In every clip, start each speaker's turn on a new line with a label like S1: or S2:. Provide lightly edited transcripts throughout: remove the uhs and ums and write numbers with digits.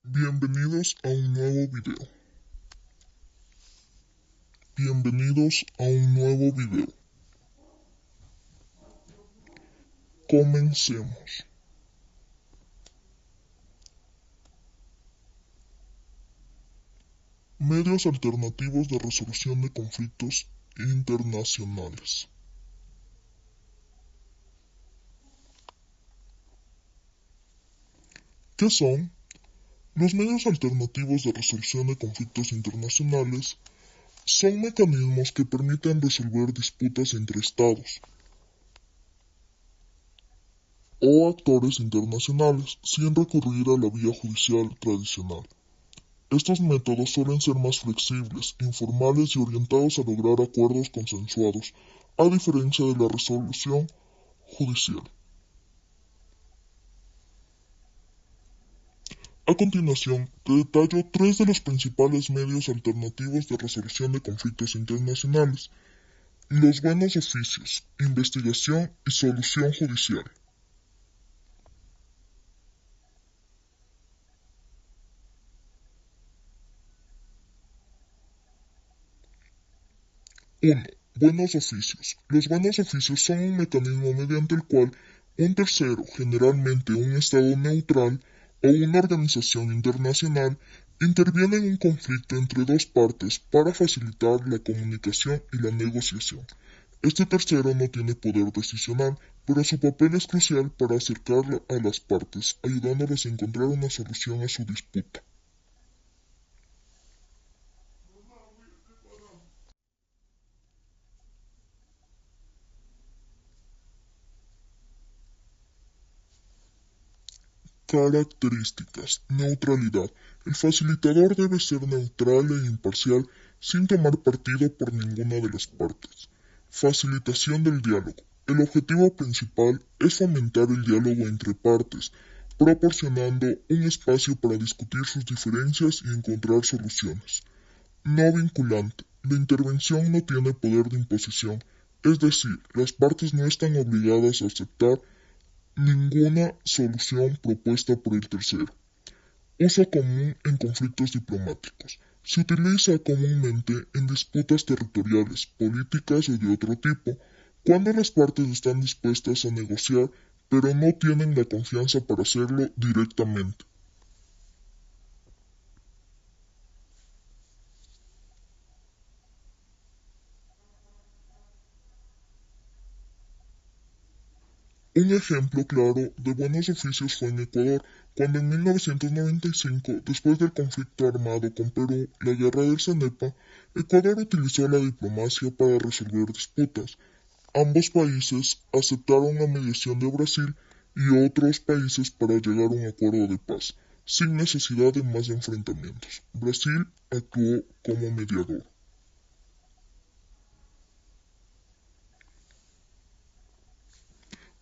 S1: Bienvenidos a un nuevo video. Bienvenidos a un nuevo video. Comencemos. Medios alternativos de resolución de conflictos internacionales. ¿Qué son? Los medios alternativos de resolución de conflictos internacionales son mecanismos que permiten resolver disputas entre estados o actores internacionales sin recurrir a la vía judicial tradicional. Estos métodos suelen ser más flexibles, informales y orientados a lograr acuerdos consensuados, a diferencia de la resolución judicial. A continuación, te detallo tres de los principales medios alternativos de resolución de conflictos internacionales: los buenos oficios, investigación y solución judicial. 1. Buenos oficios. Los buenos oficios son un mecanismo mediante el cual un tercero, generalmente un Estado neutral o una organización internacional, interviene en un conflicto entre dos partes para facilitar la comunicación y la negociación. Este tercero no tiene poder decisional, pero su papel es crucial para acercar a las partes, ayudándoles a encontrar una solución a su disputa. Características. Neutralidad. El facilitador debe ser neutral e imparcial sin tomar partido por ninguna de las partes. Facilitación del diálogo. El objetivo principal es fomentar el diálogo entre partes, proporcionando un espacio para discutir sus diferencias y encontrar soluciones. No vinculante. La intervención no tiene poder de imposición, es decir, las partes no están obligadas a aceptar ninguna solución propuesta por el tercero. Uso común en conflictos diplomáticos. Se utiliza comúnmente en disputas territoriales, políticas o de otro tipo, cuando las partes están dispuestas a negociar pero no tienen la confianza para hacerlo directamente. Un ejemplo claro de buenos oficios fue en Ecuador, cuando en 1995, después del conflicto armado con Perú, la guerra del Cenepa, Ecuador utilizó la diplomacia para resolver disputas. Ambos países aceptaron la mediación de Brasil y otros países para llegar a un acuerdo de paz, sin necesidad de más enfrentamientos. Brasil actuó como mediador.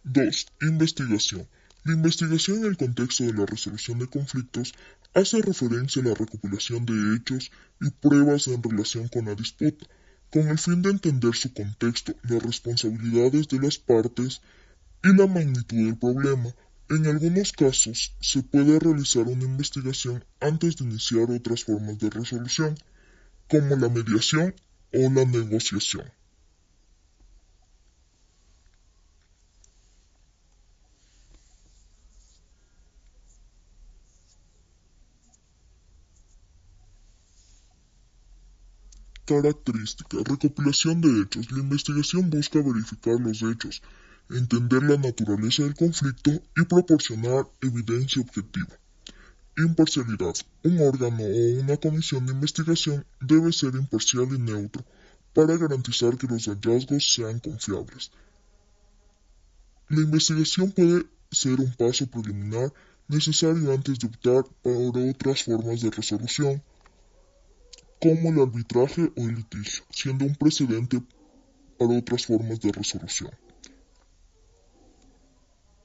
S1: 2. Investigación. La investigación en el contexto de la resolución de conflictos hace referencia a la recopilación de hechos y pruebas en relación con la disputa, con el fin de entender su contexto, las responsabilidades de las partes y la magnitud del problema. En algunos casos, se puede realizar una investigación antes de iniciar otras formas de resolución, como la mediación o la negociación. Característica. Recopilación de hechos. La investigación busca verificar los hechos, entender la naturaleza del conflicto y proporcionar evidencia objetiva. Imparcialidad. Un órgano o una comisión de investigación debe ser imparcial y neutro para garantizar que los hallazgos sean confiables. La investigación puede ser un paso preliminar necesario antes de optar por otras formas de resolución, como el arbitraje o el litigio, siendo un precedente para otras formas de resolución.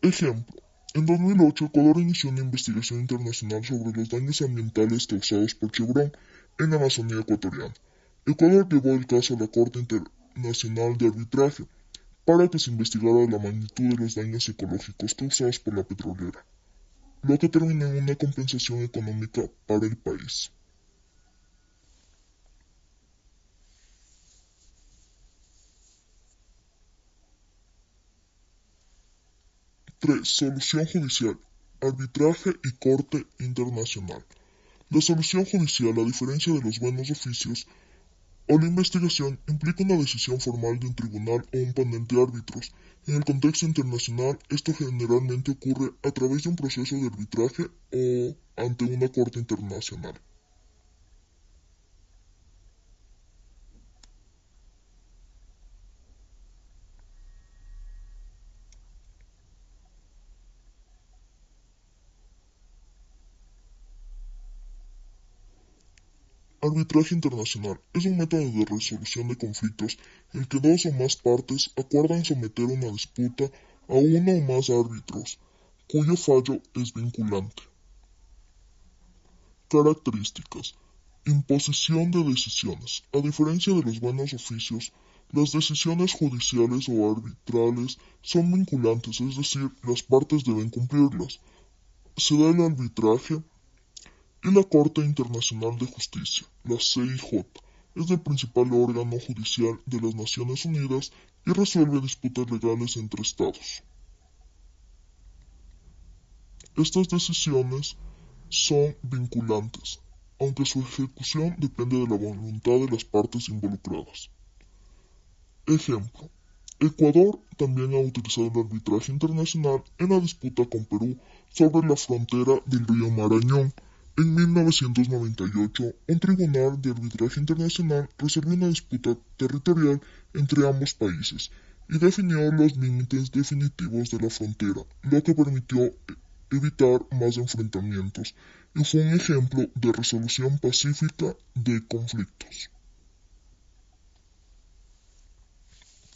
S1: Ejemplo. En 2008, Ecuador inició una investigación internacional sobre los daños ambientales causados por Chevron en la Amazonía ecuatoriana. Ecuador llevó el caso a la Corte Internacional de Arbitraje para que se investigara la magnitud de los daños ecológicos causados por la petrolera. lo que termina en una compensación económica para el país. 3. Solución judicial, arbitraje y corte internacional. La solución judicial, a diferencia de los buenos oficios o la investigación, implica una decisión formal de un tribunal o un panel de árbitros. En el contexto internacional, esto generalmente ocurre a través de un proceso de arbitraje o ante una corte internacional. Arbitraje internacional es un método de resolución de conflictos en el que dos o más partes acuerdan someter una disputa a uno o más árbitros, cuyo fallo es vinculante. Características. Imposición de decisiones. A diferencia de los buenos oficios, las decisiones judiciales o arbitrales son vinculantes, es decir, las partes deben cumplirlas. Se da el arbitraje y la Corte Internacional de Justicia, la CIJ, es el principal órgano judicial de las Naciones Unidas y resuelve disputas legales entre Estados. Estas decisiones son vinculantes, aunque su ejecución depende de la voluntad de las partes involucradas. Ejemplo. Ecuador también ha utilizado el arbitraje internacional en la disputa con Perú sobre la frontera del río Marañón. En 1998, un tribunal de arbitraje internacional resolvió una disputa territorial entre ambos países y definió los límites definitivos de la frontera, lo que permitió evitar más enfrentamientos y fue un ejemplo de resolución pacífica de conflictos.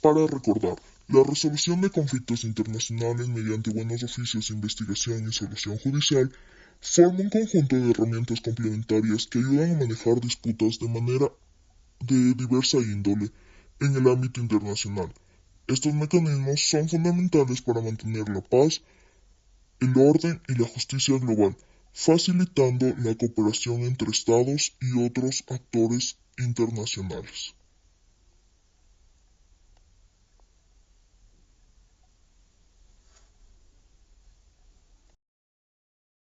S1: Para recordar, la resolución de conflictos internacionales mediante buenos oficios, investigación y solución judicial forma un conjunto de herramientas complementarias que ayudan a manejar disputas de manera de diversa índole en el ámbito internacional. Estos mecanismos son fundamentales para mantener la paz, el orden y la justicia global, facilitando la cooperación entre Estados y otros actores internacionales.